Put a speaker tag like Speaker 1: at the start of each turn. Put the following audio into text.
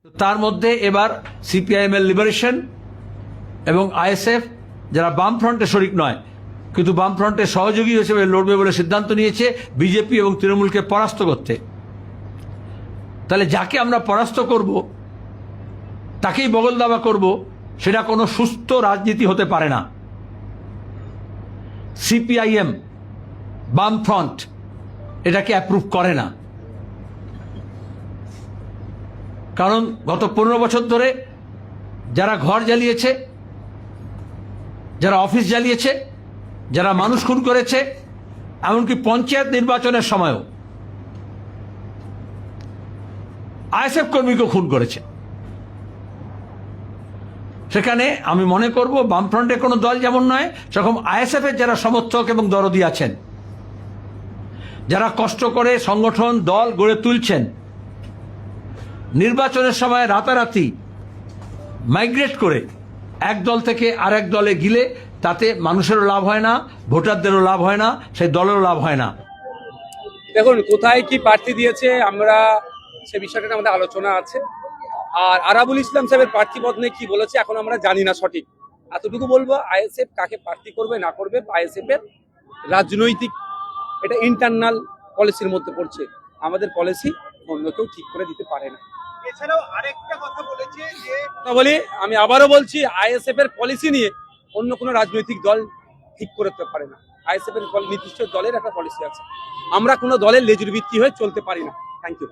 Speaker 1: তার মধ্যে এবার সিপিআইএম এর লিবারেশন এবং আইএসএফ যারা বামফ্রন্টে শরিক নয় কিন্তু বামফ্রন্টের সহযোগী হিসেবে লড়বে বলে সিদ্ধান্ত নিয়েছে বিজেপি এবং তৃণমূলকে পরাস্ত করতে। তাহলে যাকে আমরা পরাস্ত করব তাকেই বগল দাবা করব, সেটা কোনো সুস্থ রাজনীতি হতে পারে না। সিপিআইএম বামফ্রন্ট এটাকে অ্যাপ্রুভ করে না, কারণ গত 15 বছর ধরে যারা ঘর জ্বালিয়েছে, যারা অফিস জ্বালিয়েছে, যারা মানুষ খুন করেছে, এমনকি পঞ্চায়েত নির্বাচনের সময়ও আইএসএফ কর্মীকে খুন করেছে। সেখানে আমি মনে করব বামফ্রন্টের কোনো দল যেমন নয়, সেরকম আইএসএফ এর যারা সমর্থক এবং দরদি আছেন, যারা কষ্ট করে সংগঠন দল গড়ে তুলছেন, নির্বাচনের সময় রাতারাতি মাইগ্রেট করে এক দল থেকে আরেক দলে গিলে তাতে মানুষেরও লাভ হয় না, ভোটারদেরও লাভ হয় না, সেই দলেরও লাভ হয় না।
Speaker 2: দেখুন কোথায় কি প্রার্থী দিয়েছে আমরা সে বিষয়টা আমাদের আলোচনা আছে। আর আরাবুল ইসলাম সাহেবের প্রার্থী পদ কি বলেছে এখন আমরা জানি না সঠিক। এতটুকু বলবো আইএসএফ কাকে প্রার্থী করবে না করবে আইএসএফ এর রাজনৈতিক এটা ইন্টারনাল পলিসির মধ্যে পড়ছে। আমাদের পলিসি অন্য কেউ ঠিক করে দিতে পারে না।
Speaker 3: এছাড়াও আরেকটা কথা বলেছে যে
Speaker 2: বলি আমি আবারও বলছি আইএসএফ এর পলিসি নিয়ে অন্য কোনো রাজনৈতিক দল ঠিক করতে পারে না। আইএসএফ এর নির্দিষ্ট দলের একটা পলিসি আছে, আমরা কোনো দলের লেজুর ভিত্তি হয়ে চলতে পারি না। Thank you.